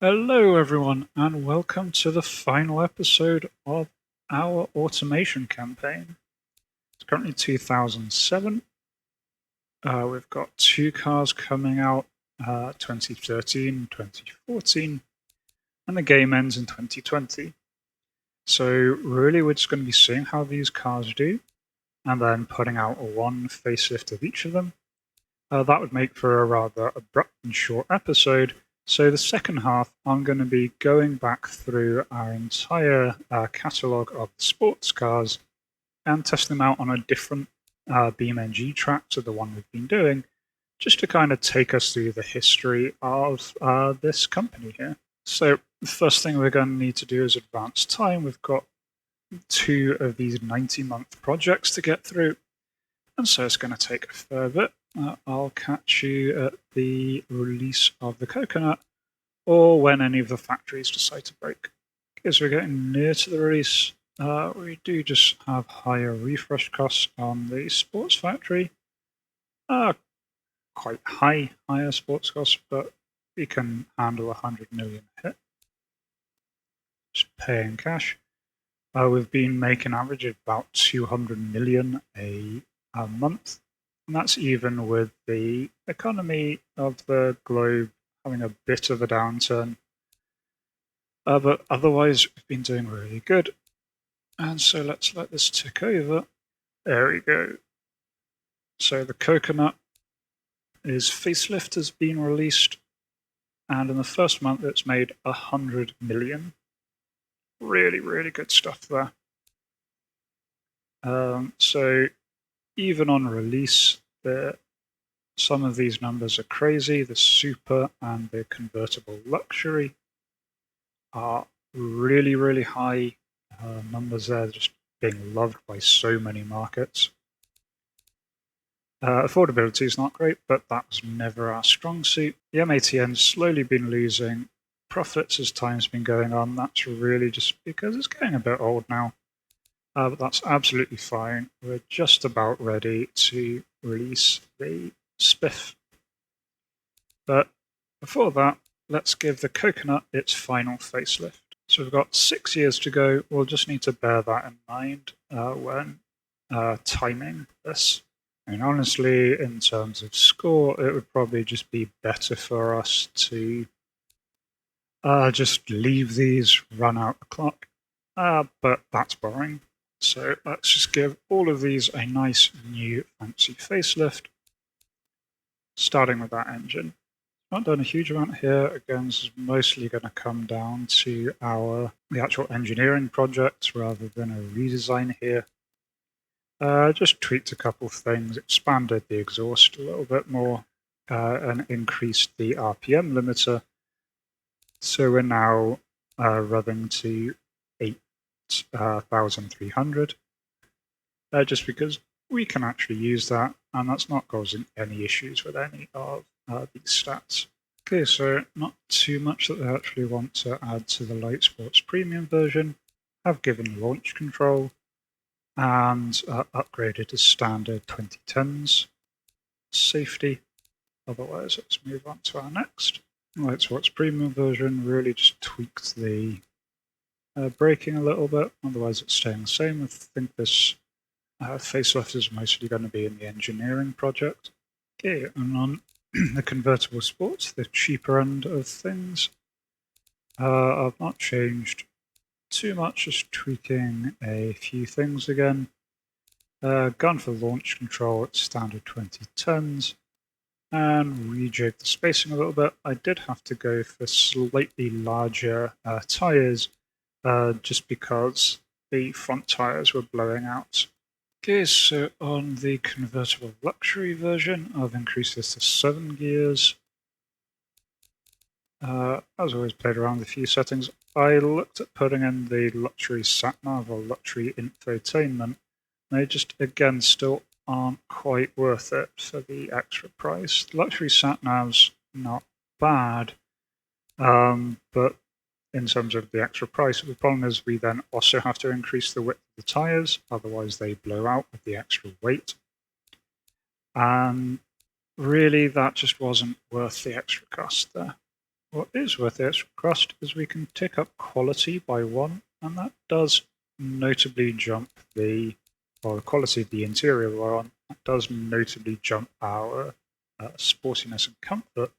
Hello, everyone, and welcome to the final episode of our automation campaign. It's currently 2007. We've got two cars coming out 2013, 2014, and the game ends in 2020. So, really, we're just going to be seeing how these cars do, and then putting out one facelift of each of them. That would make for a rather abrupt and short episode. So the second half, I'm going to be going back through our entire catalogue of sports cars and testing them out on a different BeamNG track to the one we've been doing, just to kind of take us through the history of this company here. So the first thing we're going to need to do is advance time. We've got two of these 90-month projects to get through, and so it's going to take a fair bit. I'll catch you at the release of the coconut or when any of the factories decide to break. As we're getting near to the release, we do just have higher refresh costs on the sports factory. Quite higher sports costs, but we can handle 100 million hit. Just paying cash. We've been making an average of about 200 million a month. And that's even with the economy of the globe having a bit of a downturn. But otherwise, we've been doing really good. And so let's let this tick over. There we go. So the coconut is facelift has been released. And in the first month, it's made 100 million. Really, really good stuff there. So even on release, some of these numbers are crazy. The super and the convertible luxury are really, really high numbers there, just being loved by so many markets. Affordability is not great, but that was never our strong suit. The M80N's slowly been losing profits as time's been going on. That's really just because it's getting a bit old now. But that's absolutely fine. We're just about ready to release the Spiff. But before that, let's give the coconut its final facelift. So we've got 6 years to go. We'll just need to bear that in mind when timing this. I mean, honestly, in terms of score, it would probably just be better for us to just leave these, run out the clock. But that's boring. So let's just give all of these a nice new fancy facelift, starting with that engine. Not done a huge amount here. Again, this is mostly going to come down to the actual engineering project rather than a redesign here. Just tweaked a couple of things, expanded the exhaust a little bit more, and increased the RPM limiter. So we're now running to 8,300, just because we can actually use that, and that's not causing any issues with any of these stats. Okay, so not too much that they actually want to add to the Light Sports Premium version. I've given launch control and upgraded to standard 2010s safety. Otherwise, let's move on to our next. Light Sports Premium version really just tweaked the braking a little bit, otherwise it's staying the same. I think this facelift is mostly going to be in the engineering project. Okay, and on the convertible sports, the cheaper end of things, I've not changed too much, just tweaking a few things again. Gone for launch control at standard 2010s, and rejig the spacing a little bit. I did have to go for slightly larger tyres, just because the front tyres were blowing out. Okay, so on the convertible luxury version, I've increased this to 7 gears. As always, played around with a few settings. I looked at putting in the luxury sat-nav or luxury infotainment. They just, again, still aren't quite worth it for the extra price. The luxury sat-nav's not bad, but in terms of the extra price, the problem is we then also have to increase the width of the tyres, otherwise they blow out with the extra weight. And really, that just wasn't worth the extra cost there. what is worth the extra cost is we can tick up quality by 1, and that does notably jump the quality of the interior we're on. That does notably jump our sportiness and comfort,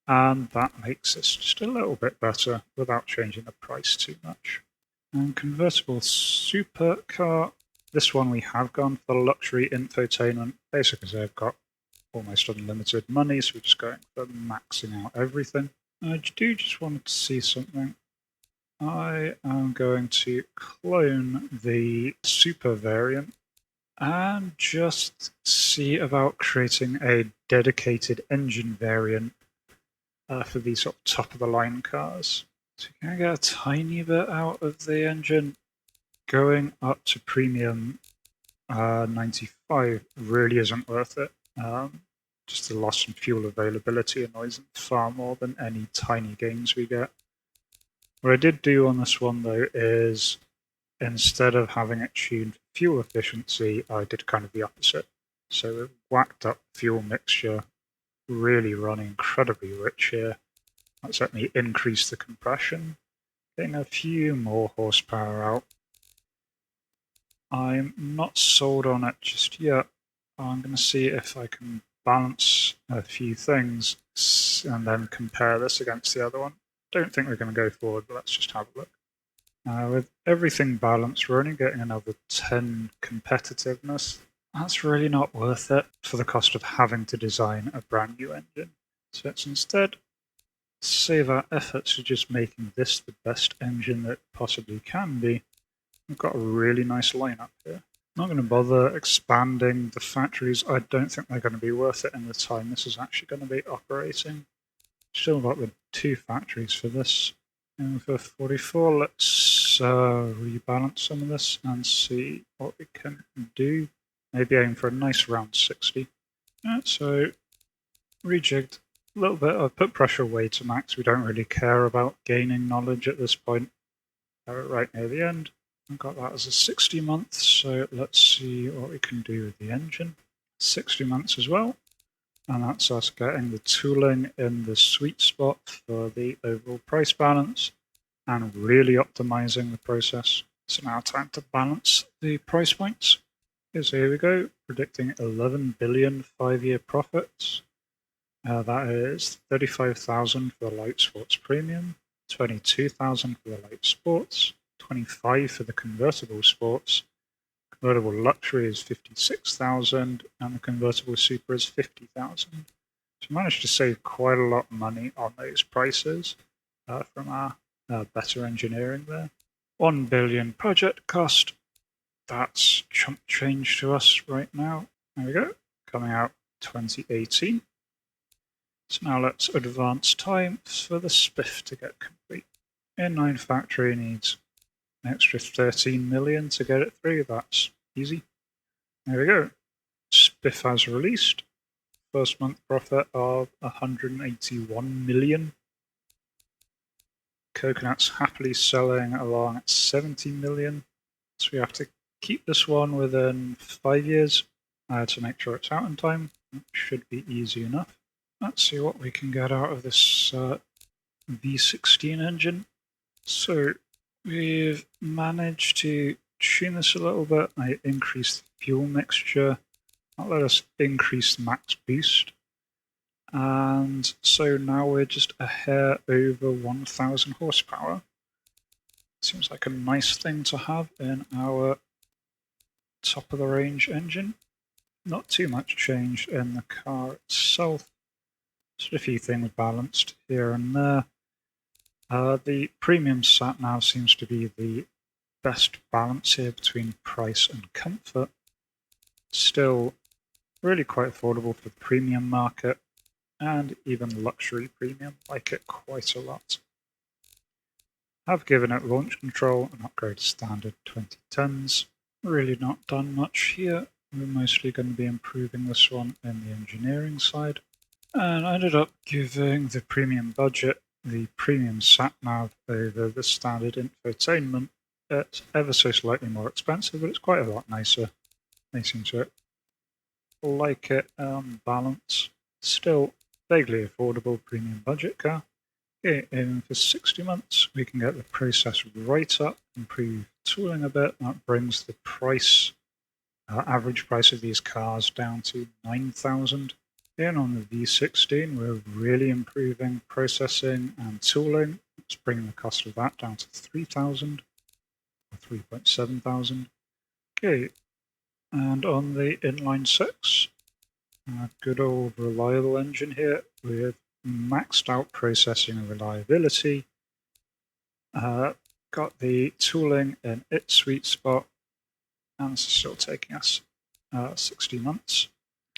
and that makes this just a little bit better without changing the price too much. And convertible supercar, this one we have gone for luxury infotainment, basically because they've got almost unlimited money, so we're just going for maxing out everything. I do just want to see something. I am going to clone the super variant and just see about creating a dedicated engine variant for these sort of top-of-the-line cars. So can I get a tiny bit out of the engine? Going up to premium 95 really isn't worth it. Just the loss in fuel availability annoys them far more than any tiny gains we get. What I did do on this one, though, is instead of having it tuned for fuel efficiency, I did kind of the opposite. So it whacked up fuel mixture, really running incredibly rich here. That certainly increased the compression, getting a few more horsepower out. I'm not sold on it just yet. I'm going to see if I can balance a few things and then compare this against the other one. Don't think we're going to go forward, but let's just have a look. With everything balanced, we're only getting another 10 competitiveness. That's really not worth it for the cost of having to design a brand new engine. So let's instead save our efforts to just making this the best engine that it possibly can be. We've got a really nice lineup here. I'm not going to bother expanding the factories. I don't think they're going to be worth it in the time this is actually going to be operating. Still got the 2 factories for this. And for 44, let's rebalance some of this and see what we can do. Maybe aim for a nice round 60. So rejigged a little bit. I've put pressure way to max. We don't really care about gaining knowledge at this point. Right near the end. I've got that as a 60 months, so let's see what we can do with the engine. 60 months as well. And that's us getting the tooling in the sweet spot for the overall price balance and really optimizing the process. So now time to balance the price points. So here we go, predicting 11 billion 5-year profits. That is 35,000 for the light sports premium, 22,000 for the light sports, 25 for the convertible sports. Convertible luxury is 56,000 and the convertible super is 50,000. So we managed to save quite a lot of money on those prices from our better engineering there. 1 billion project cost. That's chump change to us right now. There we go, coming out 2018. So now let's advance time for the Spiff to get complete. Inline factory needs an extra 13 million to get it through. That's easy. There we go. Spiff has released. First month profit of 181 million. Coconut's happily selling along at 70 million. So we have to keep this one within 5 years to make sure it's out in time. That should be easy enough. Let's see what we can get out of this V16 engine. So we've managed to tune this a little bit. I increased the fuel mixture. That let us increase max boost. And so now we're just a hair over 1,000 horsepower. Seems like a nice thing to have in our top-of-the-range engine. Not too much change in the car itself. Just a few things balanced here and there. The premium sat-nav seems to be the best balance here between price and comfort. Still really quite affordable for the premium market, and even luxury premium like it quite a lot. I've given it launch control and upgrade to standard 2010s. Really not done much here. We're mostly going to be improving this one in the engineering side. And I ended up giving the premium budget the premium sat-nav over the standard infotainment. It's ever so slightly more expensive, but it's quite a lot nicer. They seem to like it balance. Still vaguely affordable premium budget car. Okay, aiming for 60 months, we can get the process right up, improve tooling a bit. That brings the price, average price of these cars down to 9,000. And on the V16, we're really improving processing and tooling. Let's bring the cost of that down to 3,000 or 3,700. Okay, and on the inline 6, good old reliable engine here with maxed out processing and reliability. Got the tooling in its sweet spot, and this is still taking us 60 months.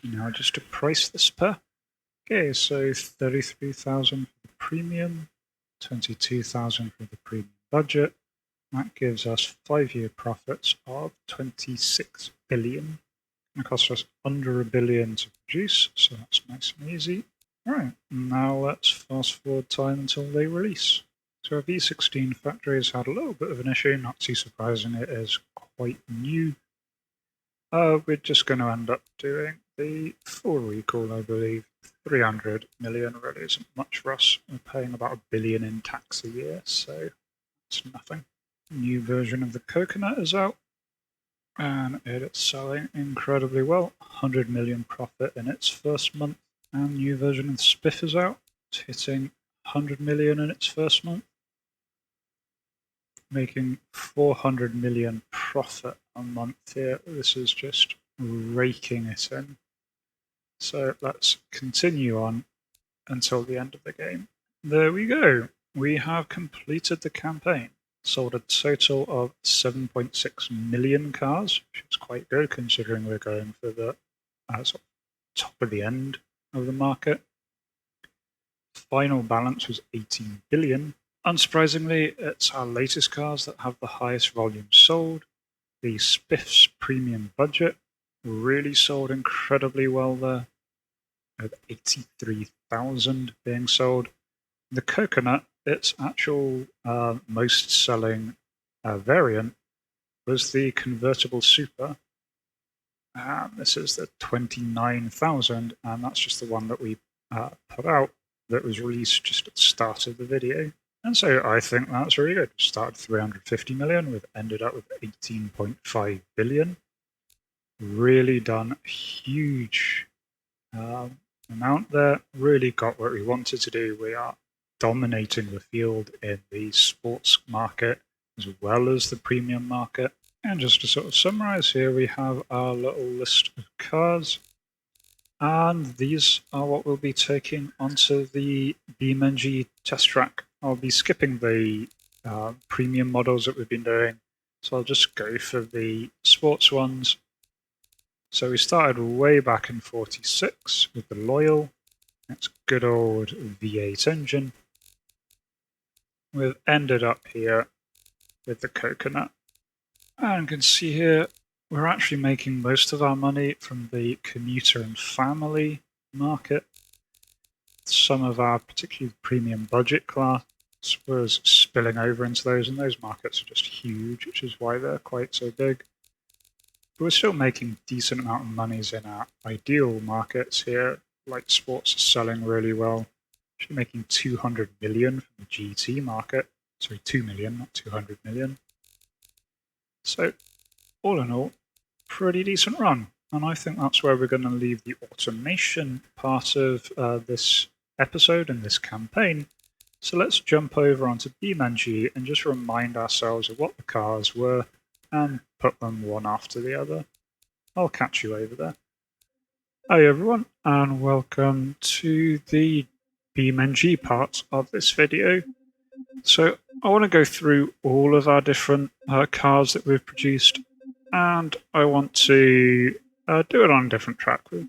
Now just to price this per. Okay, so 33,000 for the premium, 22,000 for the premium budget. That gives us 5-year profits of 26 billion. It costs us under $1 billion to produce, so that's nice and easy. All right, now let's fast forward time until they release. So our V16 factory has had a little bit of an issue, not too surprising, it is quite new. We're just going to end up doing the full recall, I believe. 300 million really isn't much for us. We're paying about $1 billion in tax a year, so it's nothing. New version of the coconut is out, and it is selling incredibly well. 100 million profit in its first month. And new version of the Spiff is out. It's hitting 100 million in its first month, making 400 million profit a month here. This is just raking it in. So let's continue on until the end of the game. There we go. We have completed the campaign. Sold a total of 7.6 million cars, which is quite good considering we're going for the sort of top of the end of the market. Final balance was 18 billion. Unsurprisingly, it's our latest cars that have the highest volume sold. The Spiff's premium budget really sold incredibly well there, with 83,000 being sold. The coconut, its actual most selling variant, was the convertible super. This is the 29,000, and that's just the one that we put out that was released just at the start of the video. And so I think that's really good. Started 350 million, we've ended up with 18.5 billion. Really done a huge amount there. Really got what we wanted to do. We are dominating the field in the sports market as well as the premium market. And just to sort of summarize here, we have our little list of cars, and these are what we'll be taking onto the BeamNG test track. I'll be skipping the premium models that we've been doing, so I'll just go for the sports ones. So we started way back in 46 with the Loyal. It's good old V8 engine. We've ended up here with the coconut. And you can see here, we're actually making most of our money from the commuter and family market. Some of our particularly premium budget class was spilling over into those, and those markets are just huge, which is why they're quite so big. But we're still making decent amount of monies in our ideal markets here, like sports is selling really well. Actually making 200 million from the GT market. Sorry, 2 million, not 200 million. So, all in all, pretty decent run. And I think that's where we're going to leave the automation part of this episode and this campaign. So let's jump over onto BeamNG and just remind ourselves of what the cars were and put them one after the other. I'll catch you over there. Hi everyone, and welcome to the BeamNG part of this video. So I want to go through all of our different cars that we've produced, and I want to do it on a different track. We've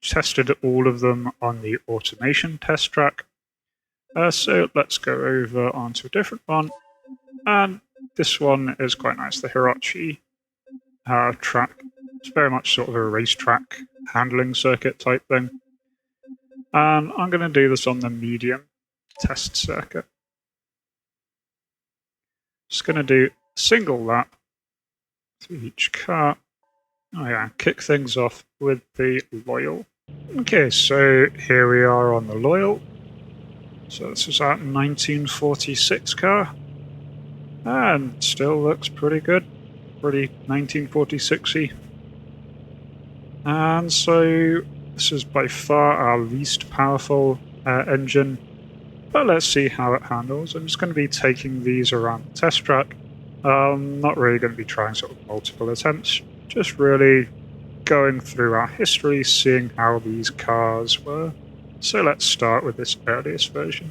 tested all of them on the automation test track. So let's go over onto a different one, and this one is quite nice, the Hirochi track. It's very much sort of a racetrack handling circuit type thing. And I'm going to do this on the medium test circuit. Just going to do a single lap through each car. Oh yeah, kick things off with the Loyal. Okay, so here we are on the Loyal. So this is our 1946 car, and still looks pretty good, pretty 1946-y. And so this is by far our least powerful engine, but let's see how it handles. I'm just going to be taking these around the test track. Not really going to be trying sort of multiple attempts, just really going through our history, seeing how these cars were. So let's start with this earliest version.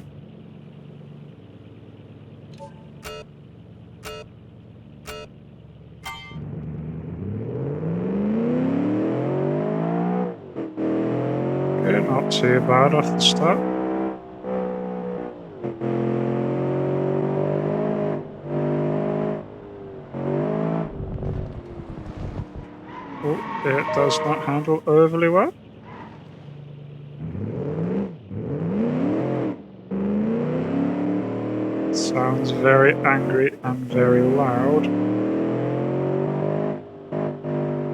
Okay, not too bad off the start. Oh, it does not handle overly well. Sounds very angry and very loud.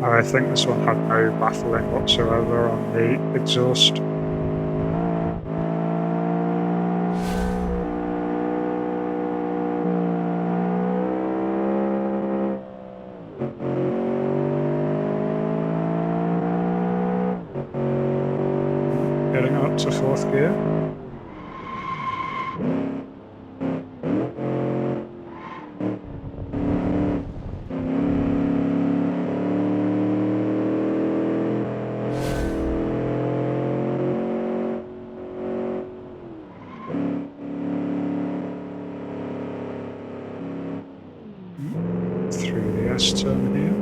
I think this one had no baffling whatsoever on the exhaust. Getting up to fourth gear. Through the S-turn here.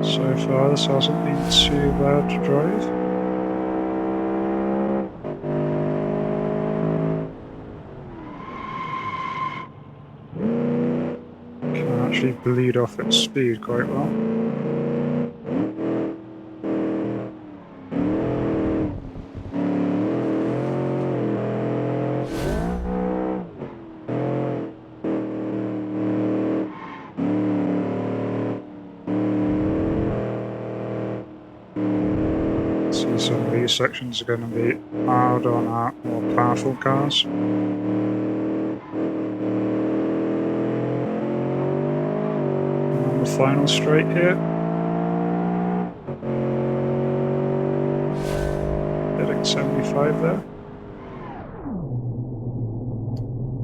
So far this hasn't been too bad to drive. Can actually bleed off its speed quite well. See, some of these sections are going to be hard on our more powerful cars. And on the final straight here. Hitting 75 there.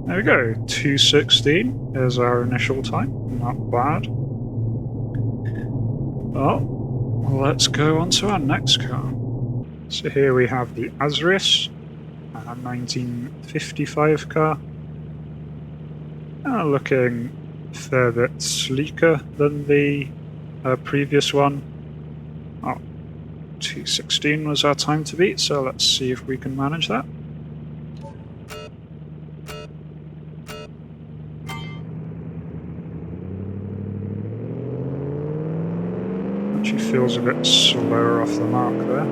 There we go, 2:16 is our initial time, not bad. Well, let's go on to our next car. So here we have the Azrios, a 1955 car. Looking a fair bit sleeker than the previous one. Oh, 2:16 was our time to beat, so let's see if we can manage that. Actually feels a bit slower off the mark there.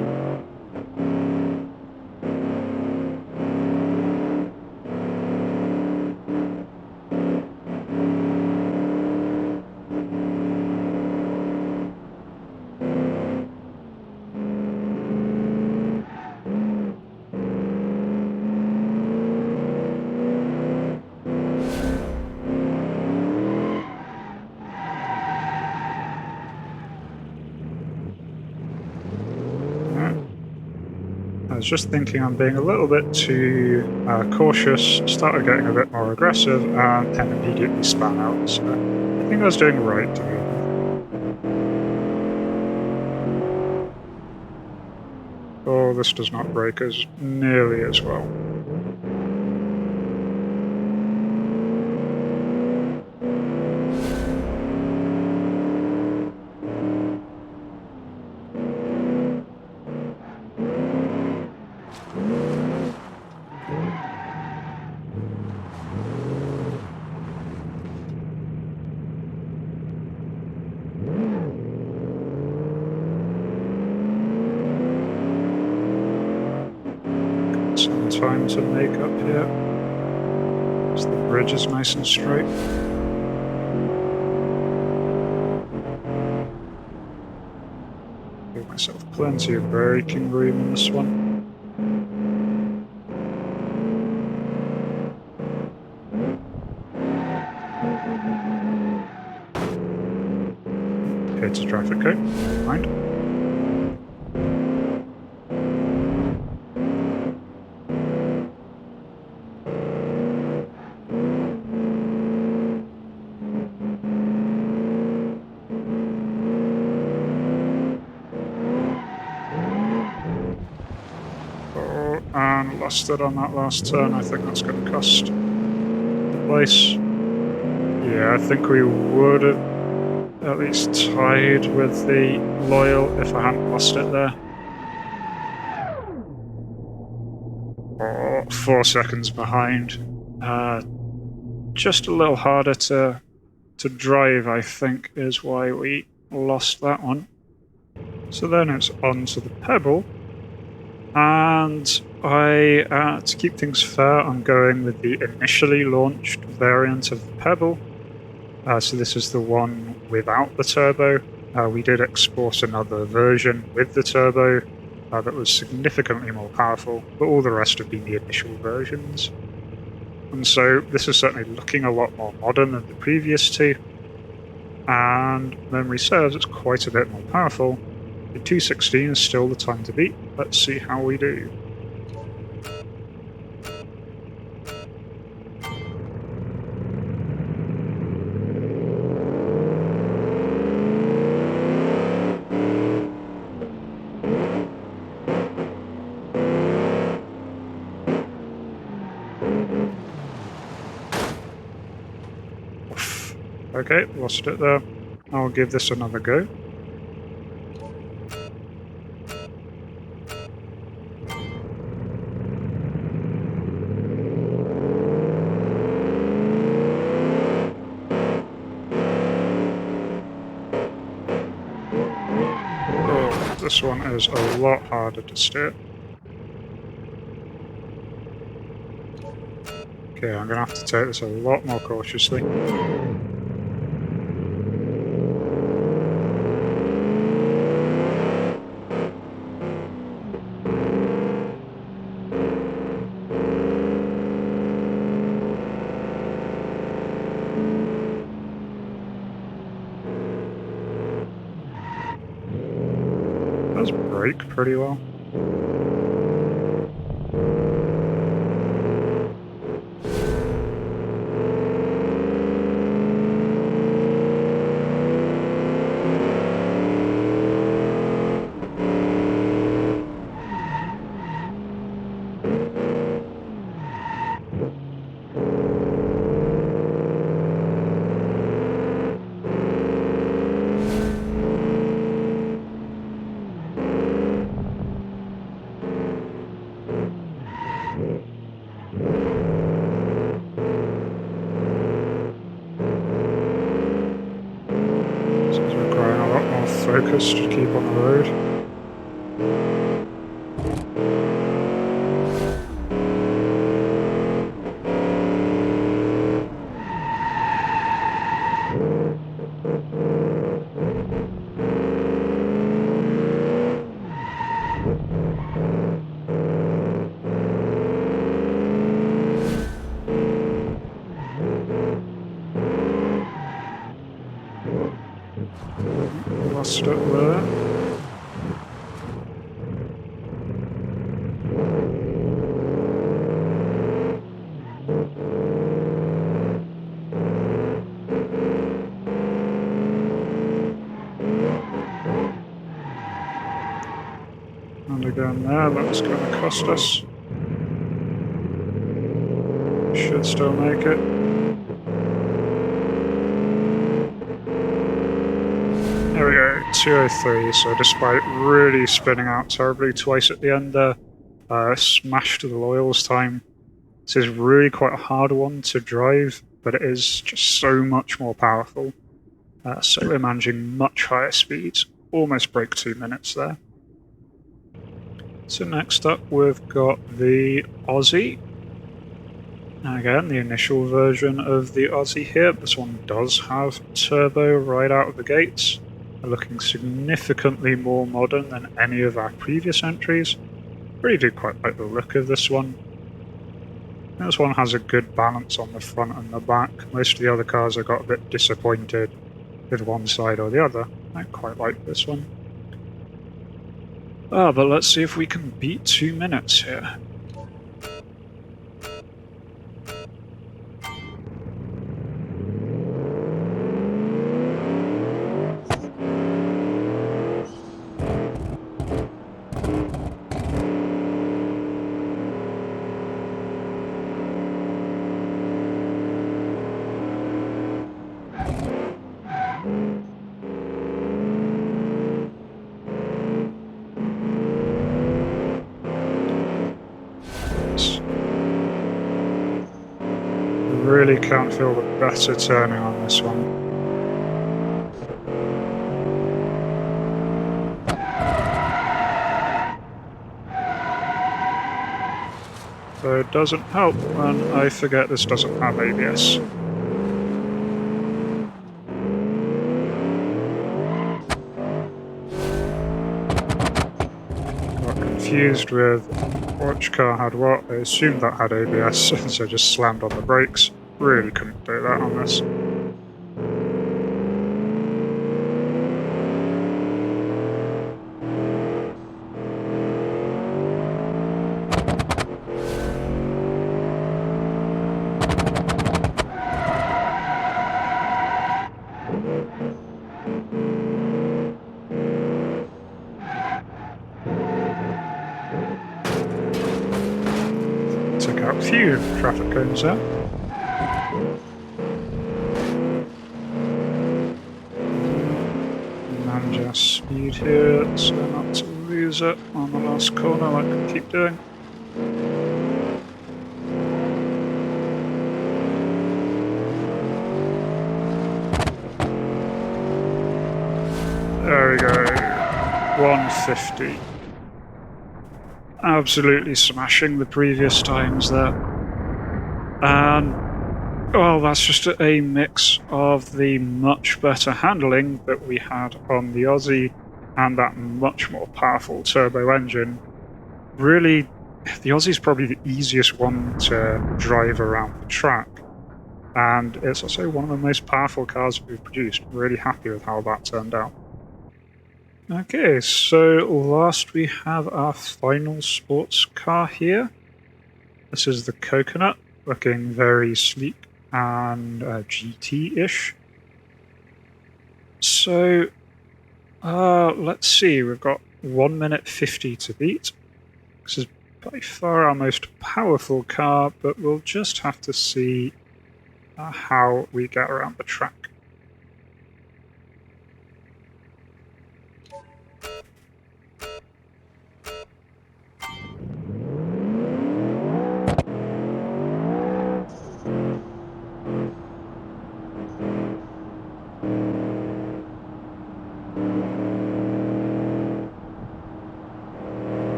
I was just thinking I'm being a little bit too cautious, started getting a bit more aggressive, and then immediately span out, so I think I was doing right to be honest. Oh, this does not brake as nearly as well. Some time to make up here. So the bridge is nice and straight. Give myself plenty of braking room in this one. Here's a traffic cone. Mind. And lost it on that last turn. I think that's going to cost the place. Yeah, I think we would have at least tied with the Loyal if I hadn't lost it there. Oh, 4 seconds behind. Just a little harder to drive, I think, is why we lost that one. So then it's on to the Pebble. And to keep things fair, I'm going with the initially launched variant of the Pebble. So this is the one without the turbo. We did export another version with the turbo that was significantly more powerful, but all the rest have been the initial versions. And so this is certainly looking a lot more modern than the previous two. And memory serves, it's quite a bit more powerful. The 216 is still the time to beat. Let's see how we do. Oof. Okay, lost it there. I'll give this another go. This one is a lot harder to steer. Okay, I'm going to have to take this a lot more cautiously. Does brake pretty well. Focus to keep on the road. Lost it there. And again there, that's going to cost us. Should still make it. There we go, 203, so despite really spinning out terribly twice at the end there, smashed the Loyals time. This is really quite a hard one to drive, but it is just so much more powerful. So we're managing much higher speeds, almost break 2 minutes there. So next up we've got the Aussie. Again, the initial version of the Aussie here. This one does have turbo right out of the gates, looking significantly more modern than any of our previous entries. Really do quite like the look of this one. This one has a good balance on the front and the back. Most of the other cars I got a bit disappointed with one side or the other. I quite like this one. But let's see if we can beat 2 minutes here. Really can't feel the better turning on this one. So it doesn't help when I forget this doesn't have ABS. Got confused with which car had what. I assumed that had ABS, so just slammed on the brakes. Really couldn't do that on this. Took out a few traffic cones there. Manage our speed here so not to lose it on the last corner like I keep doing. There we go. 150. Absolutely smashing the previous times there. And, well, that's just a mix of the much better handling that we had on the Aussie and that much more powerful turbo engine. Really, the Aussie's probably the easiest one to drive around the track. And it's also one of the most powerful cars that we've produced. Really happy with how that turned out. Okay, so last we have our final sports car here. This is the Coconut, looking very sleek and GT-ish. So, let's see, we've got 1 minute 50 to beat. This is by far our most powerful car, but we'll just have to see how we get around the track.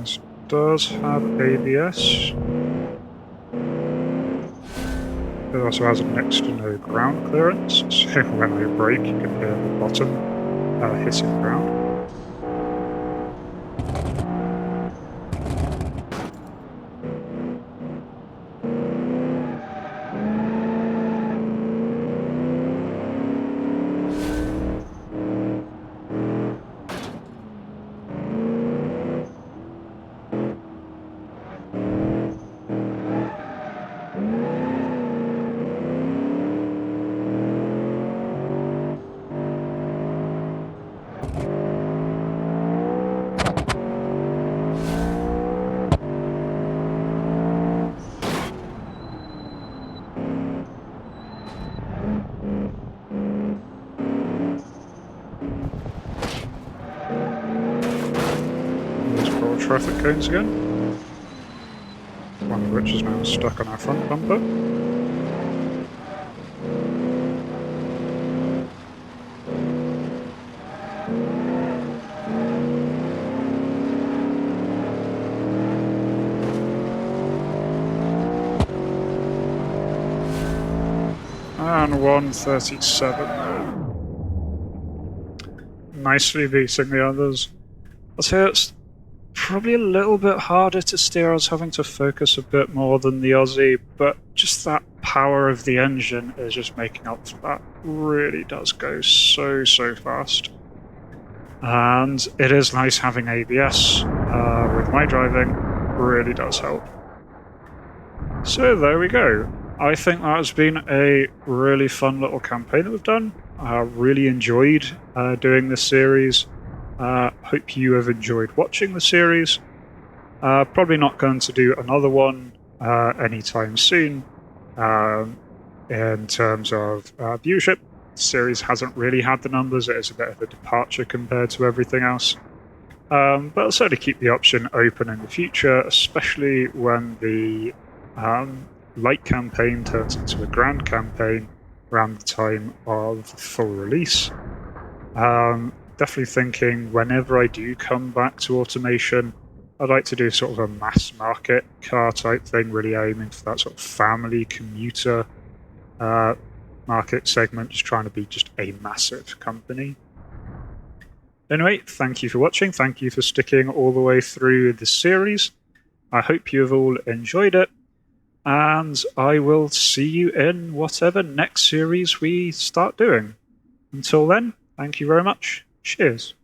This does have ABS. It also has next to no ground clearance, so when I brake you can hear the bottom hitting ground. Traffic cones again, one of which is now stuck on our front bumper. And 137 there. Nicely beating the others. I'd say it's probably a little bit harder to steer. I was having to focus a bit more than the Aussie, but just that power of the engine is just making up for that. Really does go so fast. And it is nice having ABS with my driving. Really does help. So there we go. I think that has been a really fun little campaign that we've done. I really enjoyed doing this series. Hope you have enjoyed watching the series. Probably not going to do another one anytime soon. In terms of viewership, the series hasn't really had the numbers. It is a bit of a departure compared to everything else. But I'll certainly keep the option open in the future, especially when the light campaign turns into a grand campaign around the time of full release. Definitely thinking whenever I do come back to automation, I'd like to do sort of a mass market car type thing, really aiming for that sort of family commuter market segment, just trying to be just a massive company. Anyway, thank you for watching. Thank you for sticking all the way through the series. I hope you have all enjoyed it. And I will see you in whatever next series we start doing. Until then, thank you very much. Cheers.